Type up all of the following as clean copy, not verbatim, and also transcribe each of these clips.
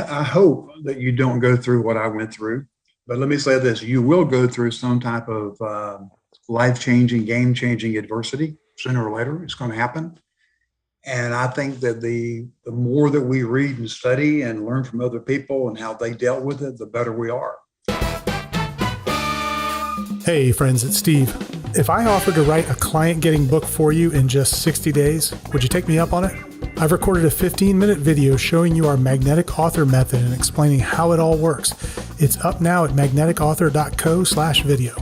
I hope that you don't go through what I went through. But let me say this, you will go through some type of life-changing, game-changing adversity sooner or later. It's going to happen. And I think that the more that we read and study and learn from other people and how they dealt with it, the better we are. Hey friends, it's Steve. If I offered to write a client getting book for you in just 60 days, would you take me up on it? I've recorded a 15-minute video showing you our magnetic author method and explaining how it all works. It's up now at magneticauthor.co/video.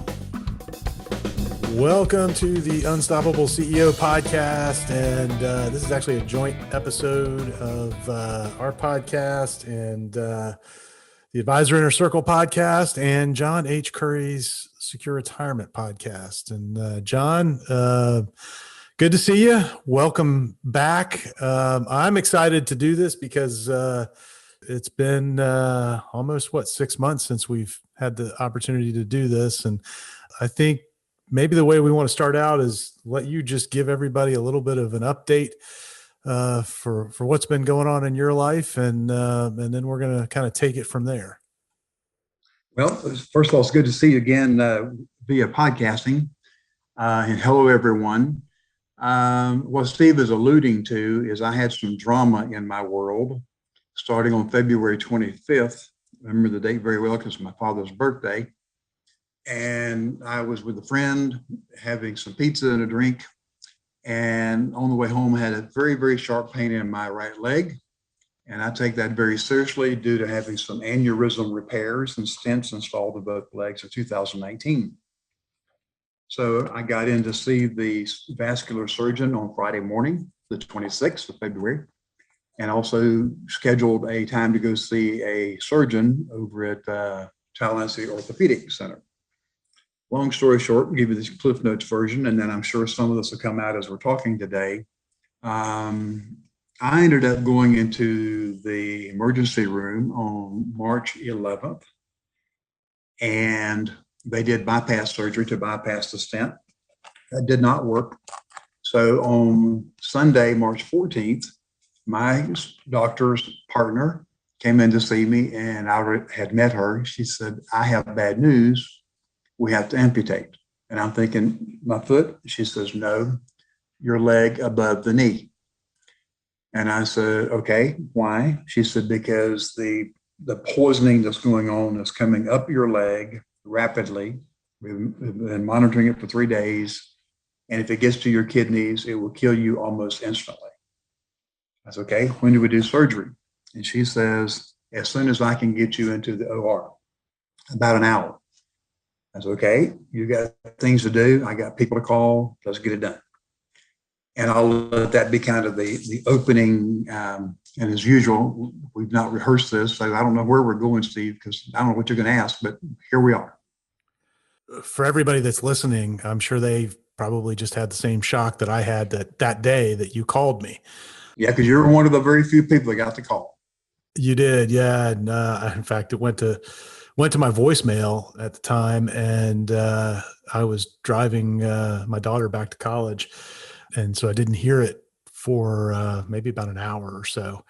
Welcome to the Unstoppable CEO podcast. And this is actually a joint episode of our podcast and the Advisor Inner Circle podcast and John H. Curry's Secure Retirement podcast. And John, good to see you. Welcome back. I'm excited to do this because it's been almost 6 months since we've had the opportunity to do this. And I think maybe the way we want to start out is let you just give everybody a little bit of an update for what's been going on in your life. And then we're going to kind of take it from there. Well, first of all, it's good to see you again via podcasting. And hello, everyone. What Steve is alluding to is I had some drama in my world starting on February 25th. I remember the date very well because it's my father's birthday. And I was with a friend having some pizza and a drink. And on the way home, I had a very, very sharp pain in my right leg. And I take that very seriously due to having some aneurysm repairs and stents installed in both legs in 2019. So I got in to see the vascular surgeon on Friday morning, the 26th of February, and also scheduled a time to go see a surgeon over at Tallahassee Orthopedic Center. Long story short, I'll give you this Cliff Notes version, and then I'm sure some of this will come out as we're talking today. I ended up going into the emergency room on March 11th, and they did bypass surgery to bypass the stent. That did not work. So on Sunday, March 14th, my doctor's partner came in to see me, and I had met her. She said, "I have bad news. We have to amputate." And I'm thinking, my foot? She says, "No, your leg above the knee." And I said, "Okay, why?" She said, "Because the poisoning that's going on is coming up your leg rapidly. We've been monitoring it for 3 days. And if it gets to your kidneys, it will kill you almost instantly." I said, "Okay, when do we do surgery?" And she says, "As soon as I can get you into the OR, about an hour." I said, "Okay, you got things to do. I got people to call. Let's get it done." And I'll let that be kind of the opening. And as usual, we've not rehearsed this, so I don't know where we're going, Steve, because I don't know what you're going to ask, but here we are. For everybody that's listening, I'm sure they've probably just had the same shock that I had that day that you called me. Yeah, because you're one of the very few people that got the call. You did, yeah. And in fact, it went to my voicemail at the time, and I was driving my daughter back to college. And so I didn't hear it for maybe about an hour or so.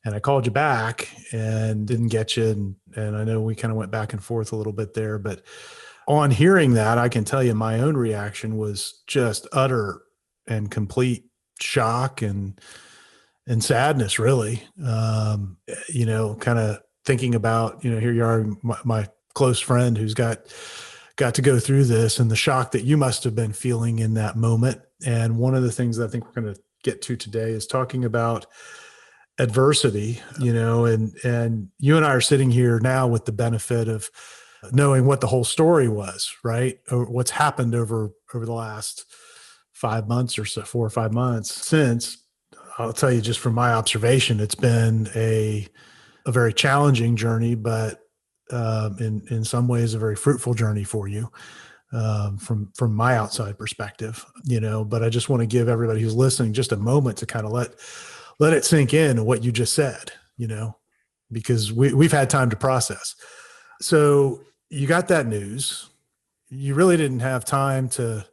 And I called you back and didn't get you. And I know we kind of went back and forth a little bit there. But on hearing that, I can tell you my own reaction was just utter and complete shock and sadness, really. Kind of thinking about, here you are, my close friend who's got to go through this, and the shock that you must have been feeling in that moment. And one of the things that I think we're going to get to today is talking about adversity, and you and I are sitting here now with the benefit of knowing what the whole story was, right? Or what's happened over the last 5 months or so, 4 or 5 months since. I'll tell you just from my observation, it's been a very challenging journey, but in some ways a very fruitful journey for you. From my outside perspective, but I just want to give everybody who's listening just a moment to kind of let it sink in what you just said, because we've had time to process. So you got that news. You really didn't have time to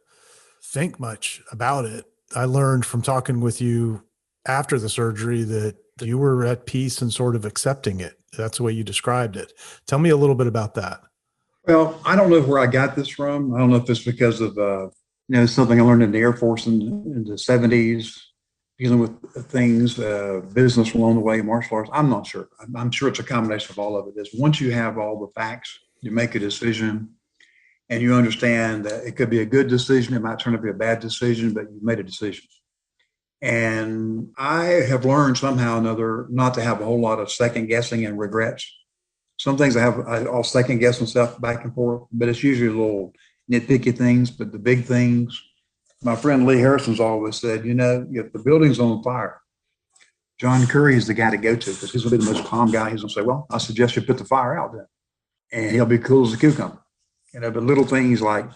think much about it. I learned from talking with you after the surgery that you were at peace and sort of accepting it That's the way you described it. Tell me a little bit about that. Well, I don't know where I got this from. I don't know if it's because of something I learned in the Air Force in the '70s, dealing with things, business along the way, martial arts. I'm not sure. I'm sure it's a combination of all of it. Is once you have all the facts, you make a decision, and you understand that it could be a good decision, it might turn out to be a bad decision, but you made a decision. And I have learned somehow or another not to have a whole lot of second guessing and regrets. Some things I'll second guess myself back and forth, but it's usually little nitpicky things. But the big things, my friend Lee Harrison's always said, if the building's on fire, John Curry is the guy to go to because he's going to be the most calm guy. He's going to say, well, I suggest you put the fire out then. And he'll be cool as a cucumber. But little things like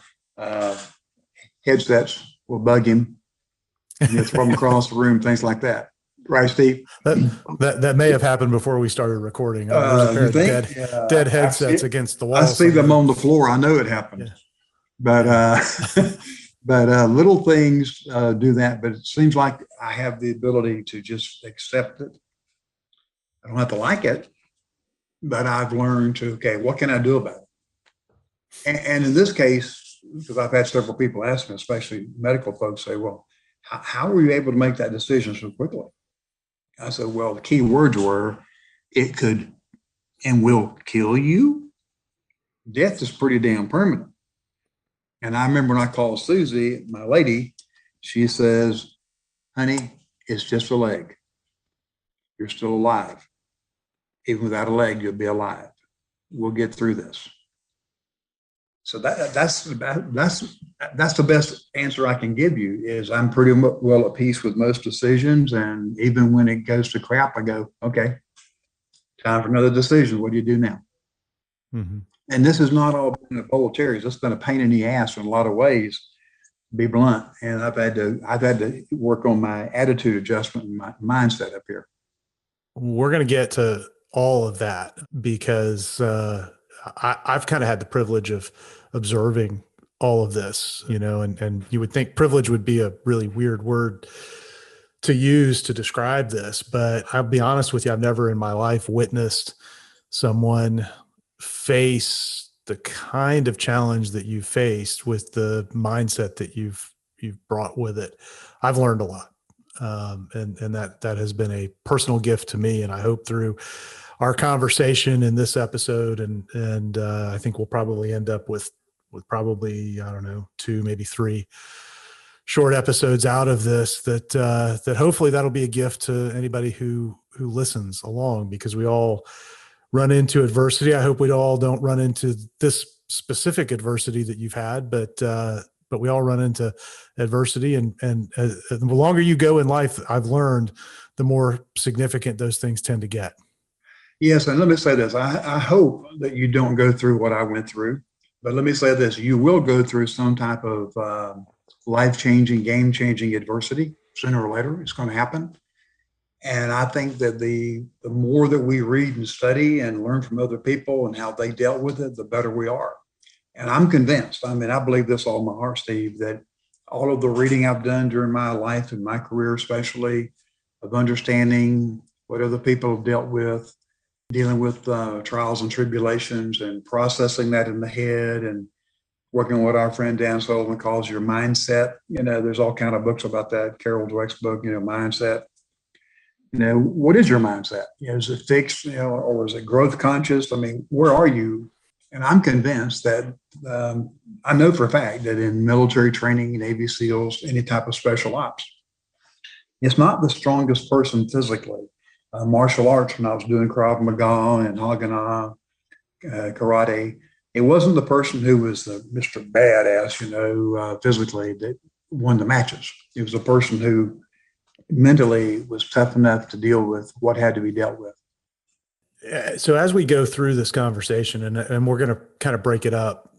headsets will bug him. Throw them across the room, things like that. Right, Steve? That may have happened before we started recording. There's a pair of dead headsets against the wall. I see them on the floor. I know it happened. Yeah. But little things do that. But it seems like I have the ability to just accept it. I don't have to like it, but I've learned to, okay, what can I do about it? And in this case, because I've had several people ask me, especially medical folks, say, well, how were you able to make that decision so quickly? I said, well, the key words were, it could and will kill you. Death is pretty damn permanent. And I remember when I called Susie, my lady, she says, honey, it's just a leg. You're still alive. Even without a leg, you'll be alive. We'll get through this. So that's the best answer I can give you. Is I'm pretty well at peace with most decisions, and even when it goes to crap, I go, okay, time for another decision. What do you do now? Mm-hmm. And this has not all been a bowl of cherries. It's been a pain in the ass in a lot of ways, to be blunt. And I've had to work on my attitude adjustment and my mindset up here. We're going to get to all of that because I've kind of had the privilege of observing all of this, and you would think privilege would be a really weird word to use to describe this, but I'll be honest with you, I've never in my life witnessed someone face the kind of challenge that you faced with the mindset that you've brought with it. I've learned a lot. And that has been a personal gift to me. And I hope through our conversation in this episode, and I think we'll probably end up with probably, I don't know, 2, maybe 3 short episodes out of this, that hopefully that'll be a gift to anybody who listens along, because we all run into adversity. I hope we all don't run into this specific adversity that you've had, but we all run into adversity, and the longer you go in life, I've learned, the more significant those things tend to get. Yes. And let me say this. I hope that you don't go through what I went through, but let me say this. You will go through some type of life-changing, game-changing adversity. Sooner or later, it's going to happen. And I think that the more that we read and study and learn from other people and how they dealt with it, the better we are. And I'm convinced, I believe this all in my heart, Steve, that all of the reading I've done during my life and my career, especially, of understanding what other people have dealt with, dealing with trials and tribulations and processing that in the head, and working on what our friend Dan Sullivan calls your mindset. There's all kind of books about that. Carol Dweck's book, Mindset. What is your mindset? Is it fixed, or is it growth conscious? Where are you? And I'm convinced that I know for a fact that in military training, Navy SEALs, any type of special ops, it's not the strongest person physically. Martial arts, when I was doing Krav Maga and Haganah, karate, it wasn't the person who was the Mr. Badass, physically, that won the matches. It was a person who mentally was tough enough to deal with what had to be dealt with. So as we go through this conversation, and we're going to kind of break it up,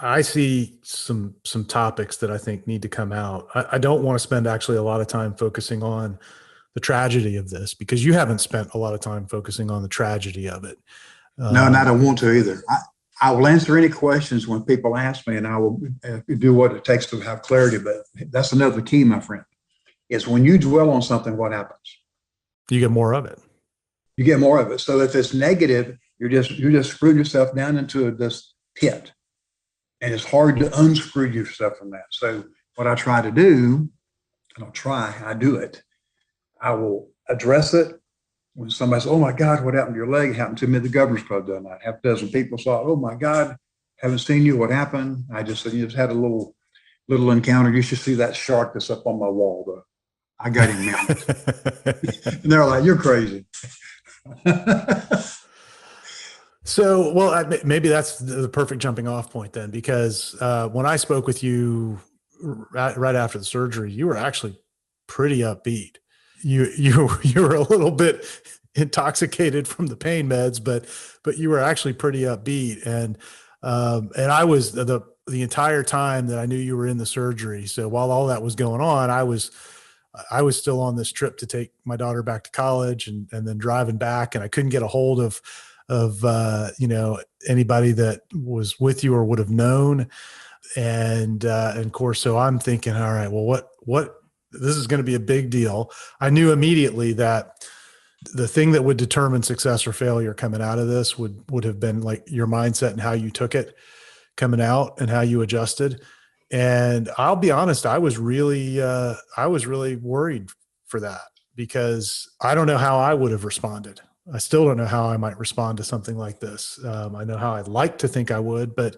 I see some topics that I think need to come out. I don't want to spend actually a lot of time focusing on the tragedy of this, because you haven't spent a lot of time focusing on the tragedy of it. No, and I don't want to either. I will answer any questions when people ask me, and I will do what it takes to have clarity. But that's another key, my friend, is when you dwell on something, what happens? You get more of it. You get more of it. So if it's negative, you're just screwing yourself down into this pit. And it's hard to unscrew yourself from that. So what I try to do, I do it. I will address it when somebody says, "Oh my God, what happened to your leg?" It happened to me at the Governor's Club that night. Half a dozen people saw it. "Oh my God, haven't seen you. What happened?" I just said, "You just had a little encounter. You should see that shark that's up on my wall, though. I got him mounted." And they're like, "You're crazy." So, well, maybe that's the perfect jumping off point then, because when I spoke with you right after the surgery, you were actually pretty upbeat. You were a little bit intoxicated from the pain meds, but you were actually pretty upbeat, and I was the entire time that I knew you were in the surgery. So while all that was going on, I was still on this trip to take my daughter back to college, and then driving back, and I couldn't get a hold of anybody that was with you or would have known. And of course, so I'm thinking, all right, well, what, this is going to be a big deal. I knew immediately that the thing that would determine success or failure coming out of this would have been like your mindset and how you took it coming out and how you adjusted. And I'll be honest, I was really worried for that, because I don't know how I would have responded. I still don't know how I might respond to something like this. I know how I'd like to think I would, but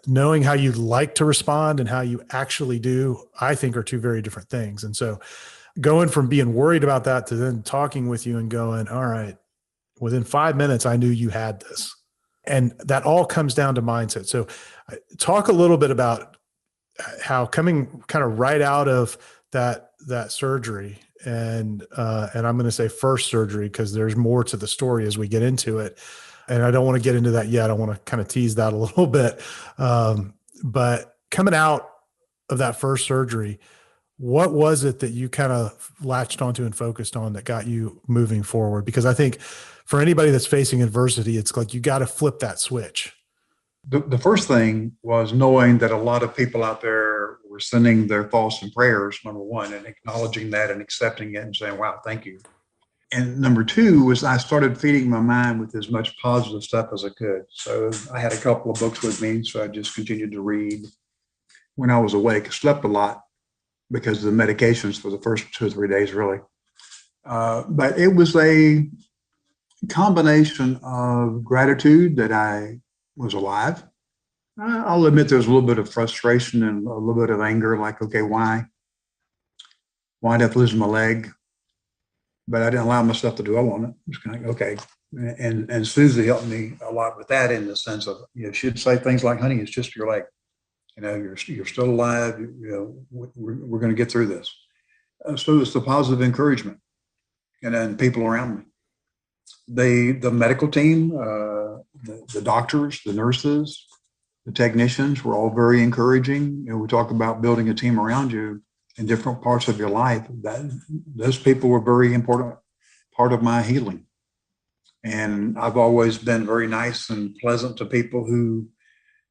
knowing how you'd like to respond and how you actually do, I think are two very different things. And so going from being worried about that to then talking with you and going, all right, within 5 minutes, I knew you had this. And that all comes down to mindset. So talk a little bit about how coming kind of right out of that surgery, and I'm going to say first surgery, because there's more to the story as we get into it. And I don't want to get into that yet. I want to kind of tease that a little bit. But coming out of that first surgery, what was it that you kind of latched onto and focused on that got you moving forward? Because I think for anybody that's facing adversity, it's like you got to flip that switch. The first thing was knowing that a lot of people out there were sending their thoughts and prayers, number one, and acknowledging that and accepting it and saying, "Wow, thank you." And number two was I started feeding my mind with as much positive stuff as I could. So I had a couple of books with me, so I just continued to read when I was awake. I slept a lot because of the medications for the first 2 or 3 days, really. But it was a combination of gratitude that I was alive. I'll admit there was a little bit of frustration and a little bit of anger, like, okay, why did I have to lose my leg? But I didn't allow myself to dwell on it. Just kind of, okay. And Susie helped me a lot with that, in the sense of, she'd say things like, "Honey, it's just your leg. You're still alive. We're going to get through this." So it's the positive encouragement, and then people around me. The medical team, the doctors, the nurses, the technicians were all very encouraging. We talk about building a team around you in different parts of your life. Those people were very important part of my healing. And I've always been very nice and pleasant to people who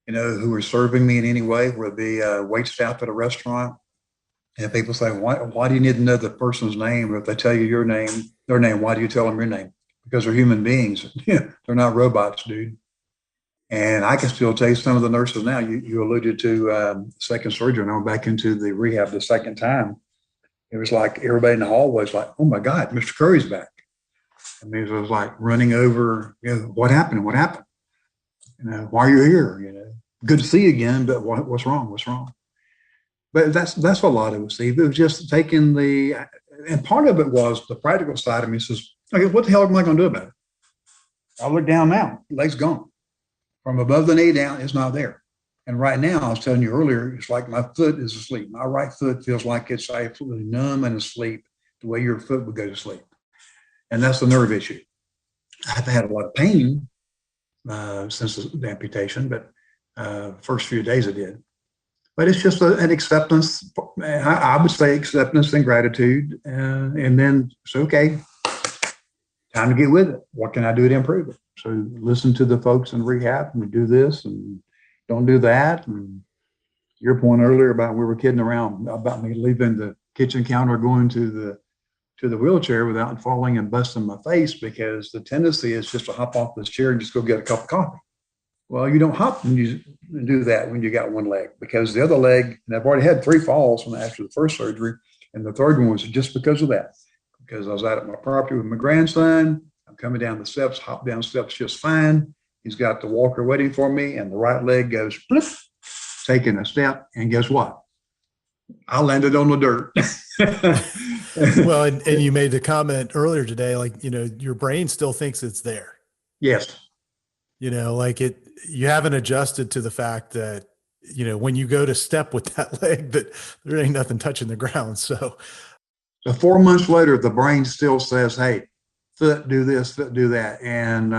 were serving me in any way, whether it be wait staff at a restaurant. And people say, why do you need to know the person's name? Or if they tell you their name, why do you tell them your name? Because they're human beings. They're not robots, dude. And I can still tell you some of the nurses now. You alluded to second surgery, and I went back into the rehab the second time. It was like everybody in the hallway was like, "Oh my God, Mr. Curry's back." I mean, it was like running over, what happened? What happened? Why are you here? Good to see you again, but what's wrong? What's wrong? But that's a lot of it, Steve. It was just taking and part of it was the practical side of me says, "Okay, what the hell am I going to do about it?" I look down now, leg's gone. From above the knee down, it's not there. And right now, I was telling you earlier, it's like my foot is asleep. My right foot feels like it's absolutely numb and asleep, the way your foot would go to sleep. And that's the nerve issue. I've had a lot of pain since the amputation, but first few days I did. But it's just an acceptance. I would say acceptance and gratitude. And then it's okay. Time to get with it. What can I do to improve it? So listen to the folks in rehab, and we do this and don't do that. And your point earlier about we were kidding around about me leaving the kitchen counter, going to to the wheelchair without falling and busting my face, because the tendency is just to hop off this chair and just go get a cup of coffee. Well, you don't hop when you do that when you got one leg, because the other leg, and I've already had 3 falls after the first surgery, and the third one was just because of that. Because I was out at my property with my grandson, I'm coming down the steps, hop down steps just fine. He's got the walker waiting for me, and the right leg goes flip, taking a step, and guess what? I landed on the dirt. Well, and you made the comment earlier today, like, your brain still thinks it's there. Yes. Like you haven't adjusted to the fact that, when you go to step with that leg, that there ain't nothing touching the ground. So 4 months later, the brain still says, hey, foot, do this, foot, do that. And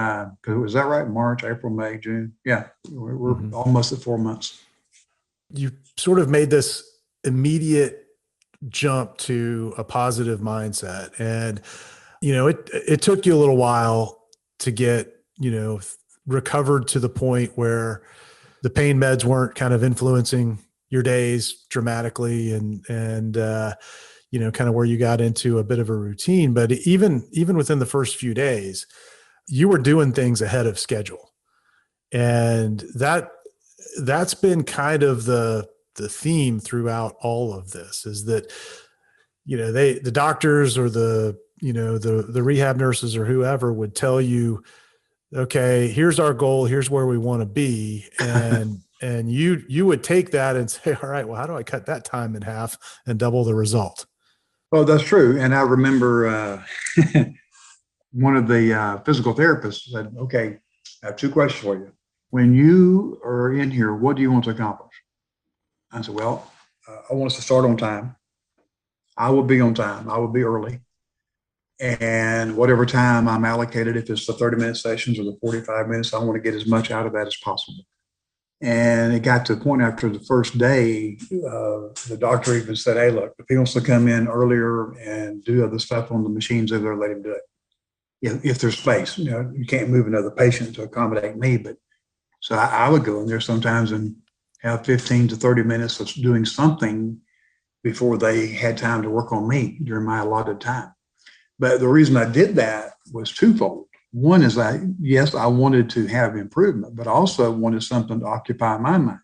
was that right? March, April, May, June. Yeah. We're almost at 4 months. You sort of made this immediate jump to a positive mindset. And, it took you a little while to get, recovered to the point where the pain meds weren't kind of influencing your days dramatically, and kind of where you got into a bit of a routine. But even within the first few days, you were doing things ahead of schedule. And that's been kind of the theme throughout all of this, is that, the doctors or the rehab nurses or whoever would tell you, okay, here's our goal, here's where we want to be. And you would take that and say, all right, well, how do I cut that time in half and double the result? Oh, that's true. And I remember one of the physical therapists said, okay, I have 2 questions for you. When you are in here, what do you want to accomplish? I said, well, I want us to start on time. I will be on time. I will be early. And whatever time I'm allocated, if it's the 30-minute sessions or the 45 minutes, I want to get as much out of that as possible. And it got to the point after the first day, the doctor even said, hey, look, if he wants to come in earlier and do other stuff on the machines, they're let him do it. If there's space, you can't move another patient to accommodate me. But so I would go in there sometimes and have 15 to 30 minutes of doing something before they had time to work on me during my allotted time. But the reason I did that was twofold. One is I wanted to have improvement, but I also wanted something to occupy my mind.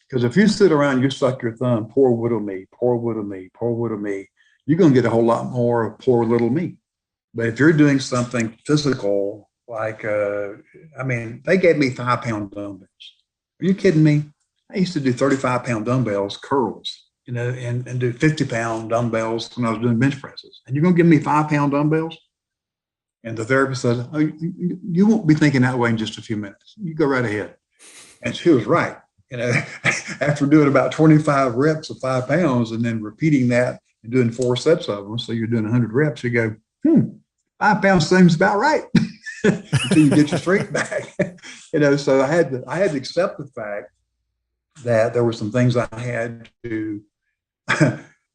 Because if you sit around, you suck your thumb, poor little me, poor little me, poor little me, you're going to get a whole lot more of poor little me. But if you're doing something physical, like, they gave me 5-pound dumbbells. Are you kidding me? I used to do 35-pound dumbbells, curls, and do 50-pound dumbbells when I was doing bench presses. And you're going to give me 5-pound dumbbells? And the therapist said, oh, you won't be thinking that way in just a few minutes. You go right ahead. And she was right. After doing about 25 reps of 5 pounds and then repeating that and doing 4 sets of them, so you're doing 100 reps, you go, 5 pounds seems about right until you get your strength back. So I had to accept the fact that there were some things I had to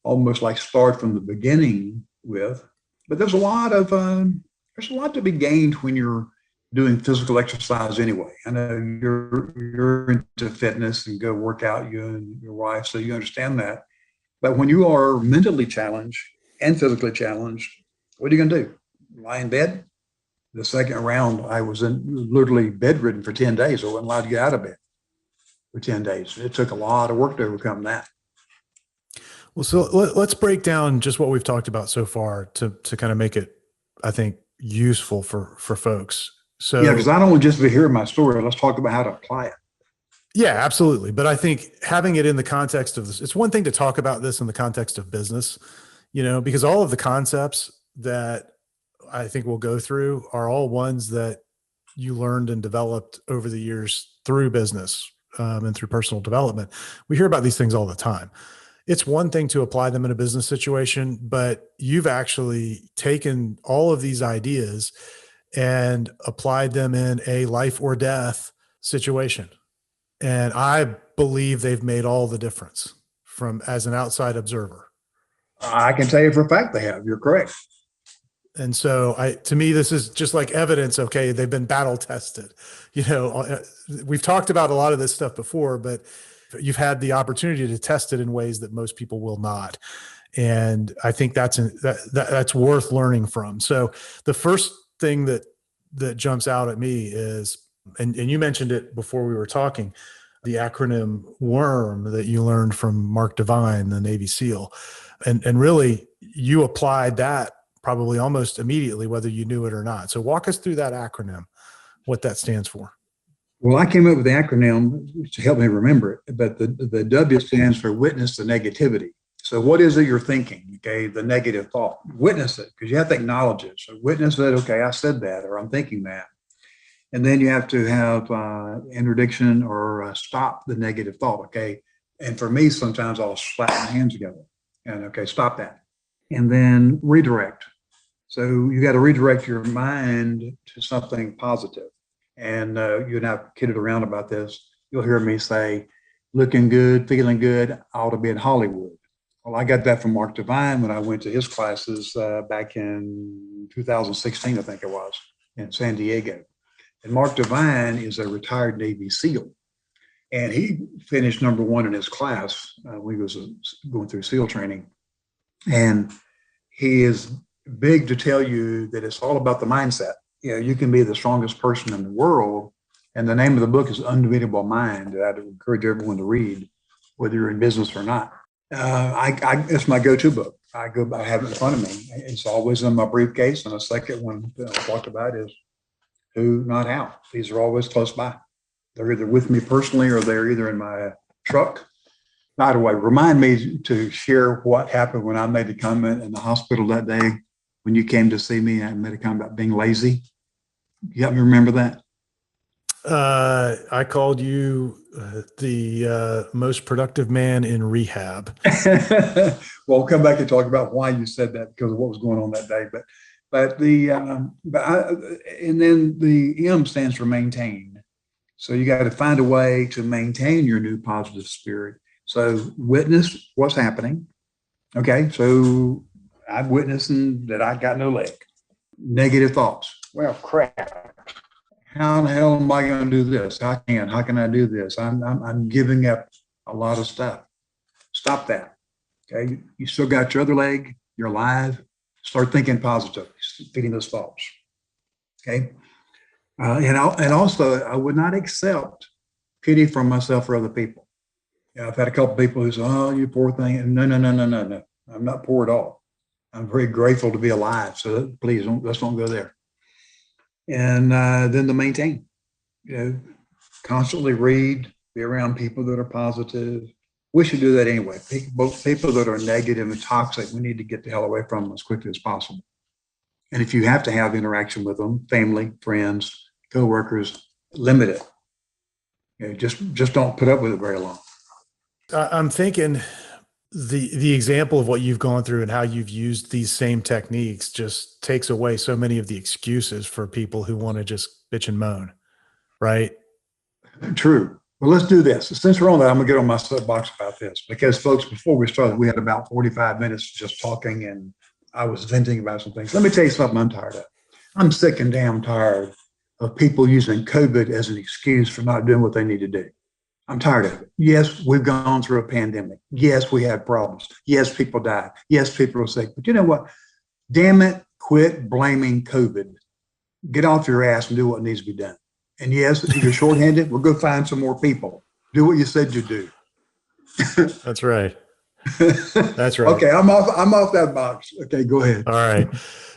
almost like start from the beginning with. But there's a lot to be gained when you're doing physical exercise anyway. I know you're into fitness and go work out, you and your wife, so you understand that. But when you are mentally challenged and physically challenged, what are you going to do? Lie in bed? The second round, I was literally bedridden for 10 days. I wasn't allowed to get out of bed for 10 days. It took a lot of work to overcome that. Well, so let's break down just what we've talked about so far to kind of make it, I think, useful for folks. So yeah, because I don't want to just be hearing my story. Let's talk about how to apply it. Yeah, absolutely. But I think having it in the context of this, it's one thing to talk about this in the context of business, because all of the concepts that I think we'll go through are all ones that you learned and developed over the years through business and through personal development. We hear about these things all the time. It's one thing to apply them in a business situation, but you've actually taken all of these ideas and applied them in a life or death situation. And I believe they've made all the difference as an outside observer. I can tell you for a fact they have. You're correct. And so to me, this is just like evidence. Okay. They've been battle tested. We've talked about a lot of this stuff before, but you've had the opportunity to test it in ways that most people will not. And I think that's worth learning from. So the first thing that jumps out at me is, and you mentioned it before we were talking, the acronym WORM that you learned from Mark Devine, the Navy SEAL. And really you applied that probably almost immediately, whether you knew it or not. So walk us through that acronym, what that stands for. Well, I came up with the acronym to help me remember it, but the W stands for witness the negativity. So what is it you're thinking? Okay, the negative thought. Witness it, because you have to acknowledge it. So witness that, okay, I said that, or I'm thinking that. And then you have to have interdiction or stop the negative thought, okay? And for me, sometimes I'll slap my hands together and, okay, stop that. And then redirect. So you got to redirect your mind to something positive. And you and I've kidded around about this. You'll hear me say, looking good, feeling good, I ought to be in Hollywood. Well, I got that from Mark Devine when I went to his classes back in 2016, I think it was, in San Diego. And Mark Devine is a retired Navy SEAL. And he finished number one in his class when he was going through SEAL training. And he is big to tell you that it's all about the mindset. You know, you can be the strongest person in the world. And the name of the book is Unbeatable Mind, that I'd encourage everyone to read, whether you're in business or not. It's my go-to book. I have it in front of me. It's always in my briefcase. And the second one I talked about is Who, Not How. These are always close by. They're either with me personally or they're either in my truck. By the way, remind me to share what happened when I made a comment in the hospital that day when you came to see me. I made a comment about being lazy. You help me remember that? I called you the most productive man in rehab. Well, we'll come back and talk about why you said that because of what was going on that day. And then the M stands for maintain. So you got to find a way to maintain your new positive spirit. So witness what's happening. Okay, so I'm witnessing that I got no leg. Negative thoughts. Well, crap. How the hell am I going to do this? How can I do this? I'm giving up a lot of stuff. Stop that. Okay, you still got your other leg. You're alive. Start thinking positively, feeding those thoughts. Okay, and also I would not accept pity from myself or other people. I've had a couple of people who say, "Oh, you poor thing." And no. I'm not poor at all. I'm very grateful to be alive. So please let's don't go there. And then to maintain, constantly read, be around people that are positive. We should do that anyway. People that are negative and toxic, we need to get the hell away from them as quickly as possible. And if you have to have interaction with them, family, friends, coworkers, limit it. Just don't put up with it very long. I'm thinking the example of what you've gone through and how you've used these same techniques just takes away so many of the excuses for people who want to just bitch and moan, right? True. Well, let's do this. Since we're on that, I'm going to get on my soapbox about this because, folks, before we started, we had about 45 minutes just talking and I was venting about some things. Let me tell you something I'm tired of. I'm sick and damn tired of people using COVID as an excuse for not doing what they need to do. I'm tired of it. Yes, we've gone through a pandemic. Yes, we had problems. Yes, people died. Yes, people are sick. But you know what? Damn it, quit blaming COVID. Get off your ass and do what needs to be done. And yes, if you're shorthanded, we'll go find some more people. Do what you said you do. That's right. That's right. Okay, I'm off that box. Okay, go ahead. All right.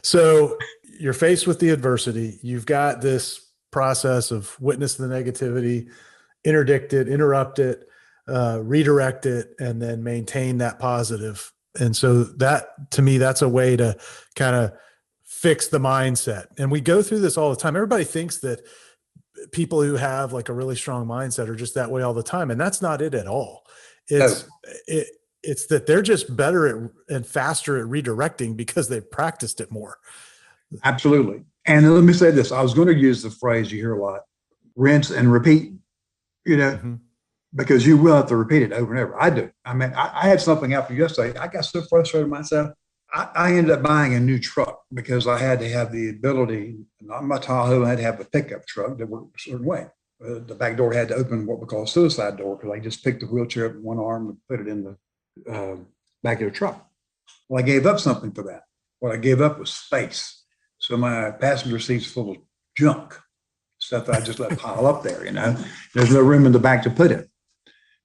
So you're faced with the adversity. You've got this process of witness the negativity, interdict it, interrupt it, redirect it, and then maintain that positive. And so that, to me, that's a way to kind of fix the mindset. And we go through this all the time. Everybody thinks that people who have like a really strong mindset are just that way all the time. And that's not it at all. It's that they're just better at and faster at redirecting because they've practiced it more. Absolutely. And let me say this. I was going to use the phrase you hear a lot, rinse and repeat, because you will have to repeat it over and over. I do. I mean, I had something happen yesterday. I got so frustrated with myself. I ended up buying a new truck because I had to have the ability, not my Tahoe, I had to have a pickup truck that worked a certain way. The back door had to open what we call a suicide door because I just picked the wheelchair up in one arm and put it in the back of the truck. Well, I gave up something for that. What I gave up was space. So my passenger seat's full of junk, stuff that I just let pile up there, you know. There's no room in the back to put it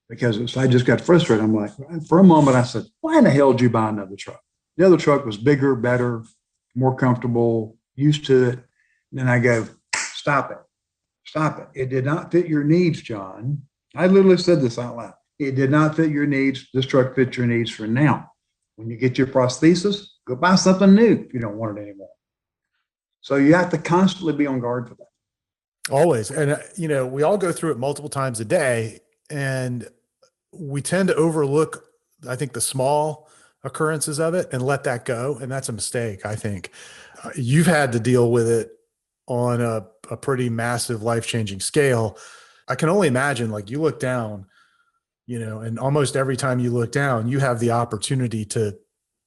because I just got frustrated. I'm like, for a moment, I said, why in the hell did you buy another truck? The other truck was bigger, better, more comfortable, used to it. And then I go, stop it. Stop it. It did not fit your needs, John. I literally said this out loud. It did not fit your needs. This truck fits your needs for now. When you get your prosthesis, go buy something new if you don't want it anymore. So you have to constantly be on guard for that. Always. And, we all go through it multiple times a day, and we tend to overlook, I think, the small occurrences of it and let that go. And that's a mistake, I think. You've had to deal with it on a pretty massive life-changing scale. I can only imagine, like, you look down, and almost every time you look down, you have the opportunity to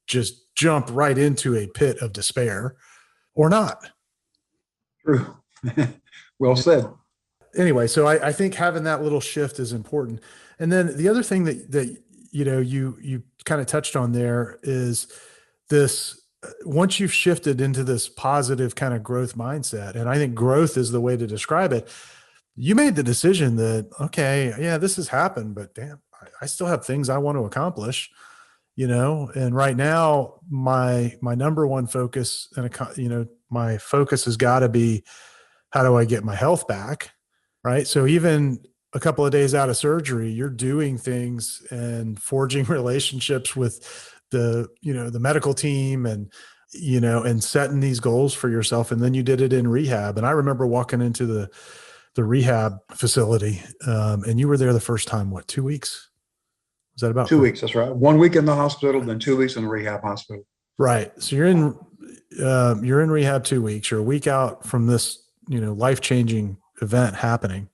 just jump right into a pit of despair or not. True. Well said. Anyway, so I think having that little shift is important. And then the other thing that you kind of touched on there is this, once you've shifted into this positive kind of growth mindset, and I think growth is the way to describe it, you made the decision that, okay, yeah, this has happened, but damn, I still have things I want to accomplish, and right now my number one focus and, my focus has got to be, how do I get my health back? Right. So even a couple of days out of surgery, you're doing things and forging relationships with the medical team and setting these goals for yourself. And then you did it in rehab. And I remember walking into the rehab facility, and you were there the first time, what, 2 weeks? Was that about 2 weeks? That's right. 1 week in the hospital, then 2 weeks in the rehab hospital. Right. So you're in rehab 2 weeks. You're a week out from this, life-changing event happening.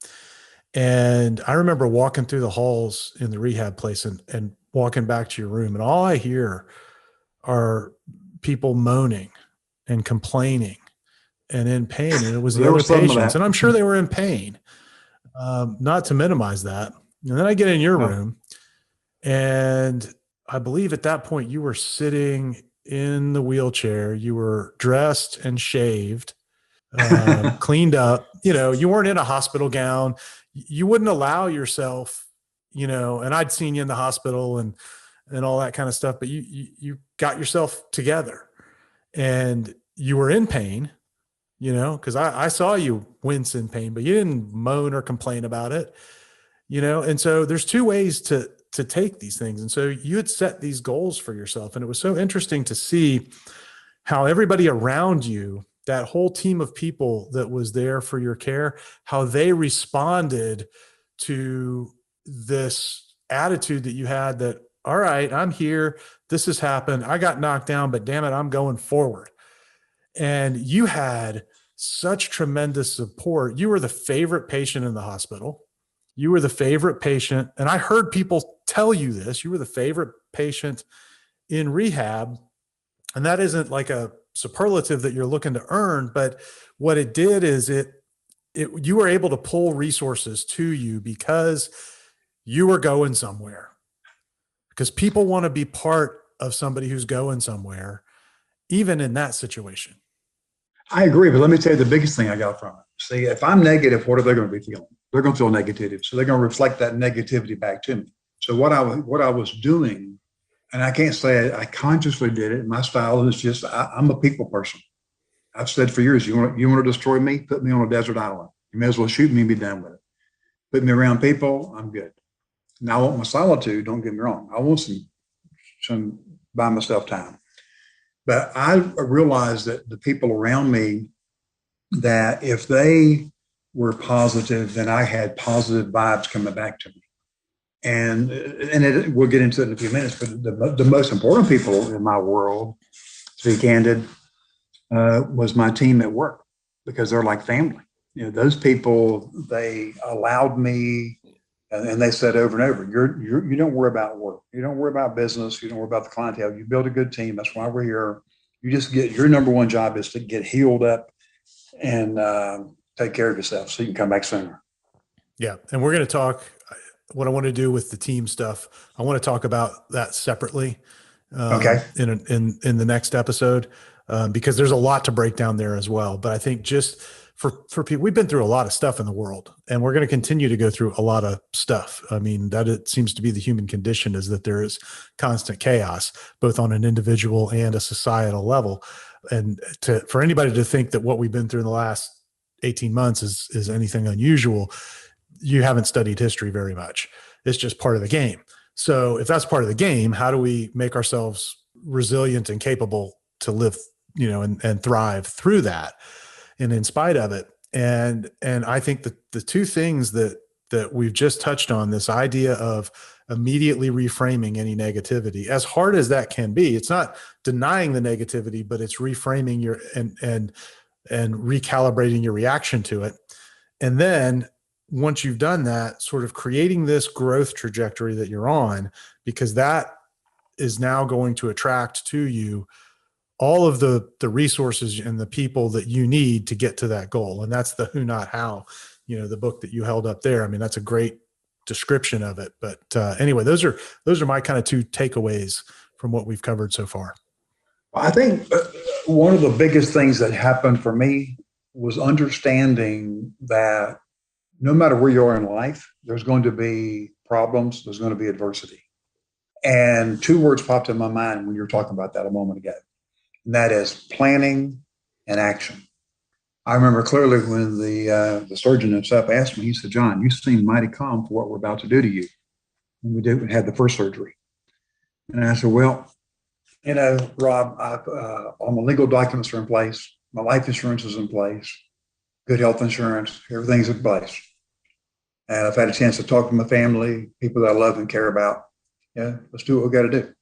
And I remember walking through the halls in the rehab place and walking back to your room, and all I hear are people moaning and complaining and in pain. And it was the other patients, and I'm sure they were in pain, not to minimize that. And then I get in your room, and I believe at that point you were sitting in the wheelchair. You were dressed and shaved, cleaned up. You weren't in a hospital gown. You wouldn't allow yourself, and I'd seen you in the hospital and all that kind of stuff, but you got yourself together, and you were in pain, because I saw you wince in pain, but you didn't moan or complain about it, and so there's two ways to take these things. And so you had set these goals for yourself, and it was so interesting to see how everybody around you, that whole team of people that was there for your care, how they responded to this attitude that you had that, all right, I'm here. This has happened. I got knocked down, but damn it, I'm going forward. And you had such tremendous support. You were the favorite patient in the hospital. You were the favorite patient. And I heard people tell you this, you were the favorite patient in rehab. And that isn't like a superlative that you're looking to earn, but what it did is you were able to pull resources to you because you were going somewhere, because people want to be part of somebody who's going somewhere, even in that situation. I agree, but let me tell you the biggest thing I got from it. See, if I'm negative, what are they going to be feeling? They're going to feel negativity. So they're going to reflect that negativity back to me. So what I was doing, and I can't say I consciously did it. My style is just, I'm a people person. I've said for years, you want to destroy me? Put me on a desert island. You may as well shoot me and be done with it. Put me around people, I'm good. Now I want my solitude, don't get me wrong. I want some by myself time. But I realized that the people around me, that if they were positive, then I had positive vibes coming back to me. And we'll get into it in a few minutes, but the most important people in my world, to be candid, was my team at work, because they're like family. Those people, they allowed me, and they said over and over, you don't worry about work. You don't worry about business. You don't worry about the clientele. You build a good team. That's why we're here. You just your number one job is to get healed up and take care of yourself so you can come back sooner. Yeah. And we're going to talk, what I want to do with the team stuff, I want to talk about that separately Okay. in the next episode, because there's a lot to break down there as well. But I think just for people, we've been through a lot of stuff in the world, and we're going to continue to go through a lot of stuff. I mean, that it seems to be the human condition, is that there is constant chaos, both on an individual and a societal level. And for anybody to think that what we've been through in the last 18 months is anything unusual, you haven't studied history very much. It's just part of the game. So if that's part of the game, how do we make ourselves resilient and capable to live, and thrive through that and in spite of it? And I think that the two things that we've just touched on, this idea of immediately reframing any negativity, as hard as that can be, it's not denying the negativity, but it's reframing your and recalibrating your reaction to it. And then once you've done that, sort of creating this growth trajectory that you're on, because that is now going to attract to you all of the resources and the people that you need to get to that goal. And that's the who, not how, the book that you held up there. I mean, that's a great description of it. But anyway, those are my kind of two takeaways from what we've covered so far. I think one of the biggest things that happened for me was understanding that no matter where you are in life, there's going to be problems, there's going to be adversity. And two words popped in my mind when you were talking about that a moment ago, and that is planning and action. I remember clearly when the surgeon himself asked me, he said, "John, you seem mighty calm for what we're about to do to you." And we had the first surgery. And I said, "Well, Rob, all my legal documents are in place. My life insurance is in place. Good health insurance, everything's in place. And I've had a chance to talk to my family, people that I love and care about. Yeah, let's do what we got to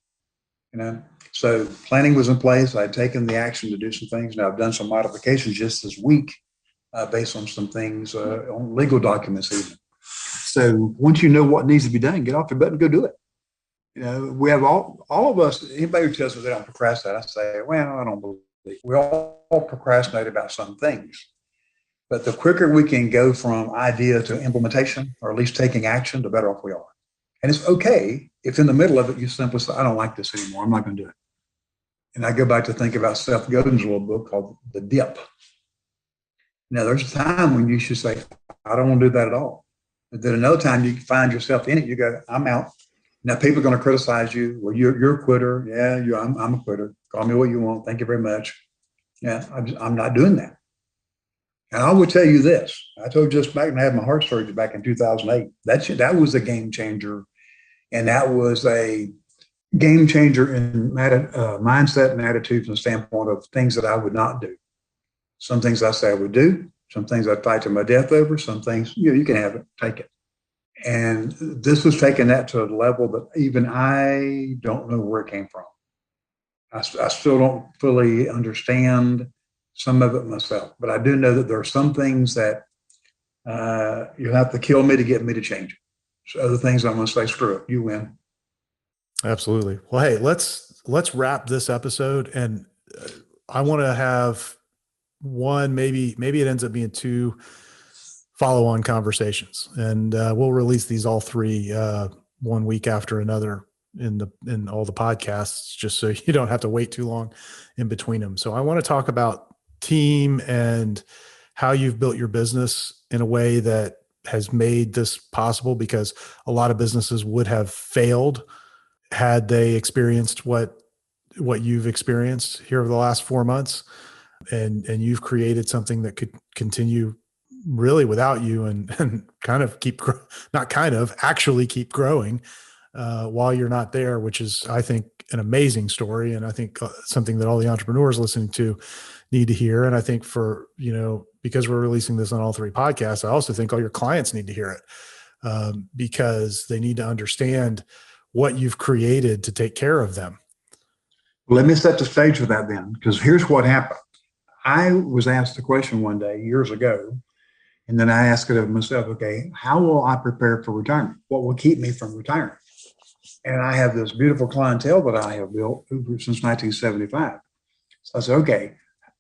do. So planning was in place. I'd taken the action to do some things. Now I've done some modifications just this week based on some things on legal documents even. So once you know what needs to be done, get off your butt and go do it. We have all of us, anybody who tells us they don't procrastinate, I say, well, I don't believe it. We all procrastinate about some things. But the quicker we can go from idea to implementation, or at least taking action, the better off we are. And it's okay if in the middle of it, you simply say, I don't like this anymore. I'm not going to do it. And I go back to think about Seth Godin's little book called The Dip. Now, there's a time when you should say, I don't want to do that at all. But then another time you find yourself in it, you go, I'm out. Now, people are going to criticize you. Well, you're a quitter. Yeah, I'm a quitter. Call me what you want. Thank you very much. Yeah, I'm not doing that. And I will tell you this. I told you just back when I had my heart surgery back in 2008. That was a game changer. And that was a game changer in mindset and attitude from the standpoint of things that I would not do. Some things I say I would do. Some things I'd fight to my death over. Some things, you can have it, take it. And this was taking that to a level that even I don't know where it came from. I still don't fully understand some of it myself, but I do know that there are some things that you have to kill me to get me to change it. So other things I'm going to say, screw it, you win. Absolutely. Well, hey, let's wrap this episode, and I want to have one, maybe it ends up being two follow-on conversations, and we'll release these all three 1 week after another in all the podcasts, just so you don't have to wait too long in between them. So I want to talk about team and how you've built your business in a way that has made this possible, because a lot of businesses would have failed had they experienced what you've experienced here over the last 4 months. And you've created something that could continue really without you, and kind of actually keep growing while you're not there, which is, I think, an amazing story. And I think something that all the entrepreneurs listening to need to hear. And I think because we're releasing this on all three podcasts, I also think all your clients need to hear it because they need to understand what you've created to take care of them. Let me set the stage for that then, because here's what happened. I was asked a question one day years ago, and then I asked it of myself, okay, how will I prepare for retirement? What will keep me from retiring? And I have this beautiful clientele that I have built since 1975. So I said, okay,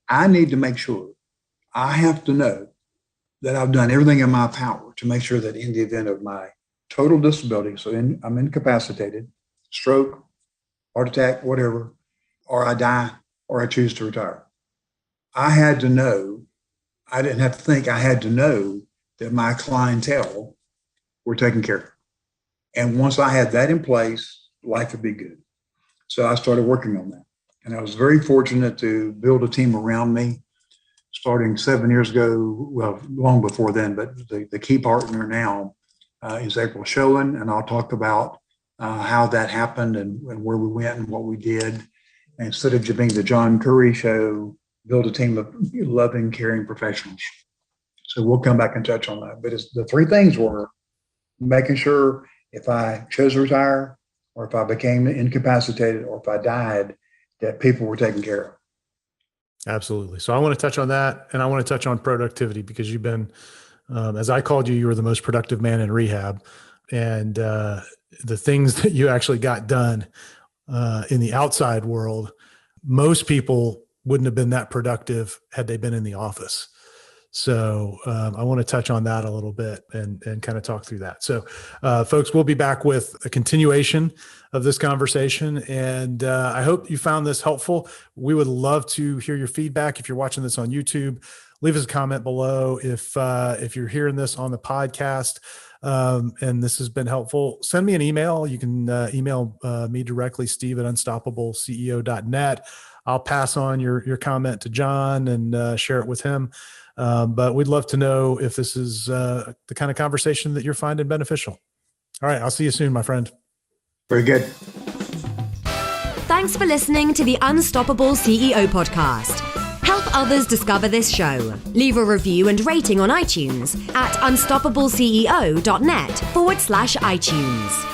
I need to make sure, I have to know that I've done everything in my power to make sure that in the event of my total disability, so I'm incapacitated, stroke, heart attack, whatever, or I die, or I choose to retire. I had to know, I didn't have to think, I had to know that my clientele were taken care of. And once I had that in place, life would be good. So I started working on that. And I was very fortunate to build a team around me starting 7 years ago, well, long before then, but the key partner now is April Schoen, and I'll talk about how that happened and where we went and what we did. And instead of just being the John Curry show, build a team of loving, caring professionals. So we'll come back and touch on that. But the three things were making sure if I chose to retire, or if I became incapacitated, or if I died, that people were taken care of. Absolutely. So I want to touch on that, and I want to touch on productivity, because you've been, as I called you, you were the most productive man in rehab, and the things that you actually got done in the outside world, most people wouldn't have been that productive had they been in the office. So I want to touch on that a little bit and kind of talk through that. So folks, we'll be back with a continuation of this conversation. And I hope you found this helpful. We would love to hear your feedback. If you're watching this on YouTube, leave us a comment below. If you're hearing this on the podcast and this has been helpful, send me an email. You can email me directly, steve@unstoppableceo.net. I'll pass on your comment to John and share it with him. But we'd love to know if this is the kind of conversation that you're finding beneficial. All right. I'll see you soon, my friend. Very good. Thanks for listening to the Unstoppable CEO podcast. Help others discover this show. Leave a review and rating on iTunes at unstoppableceo.net/iTunes.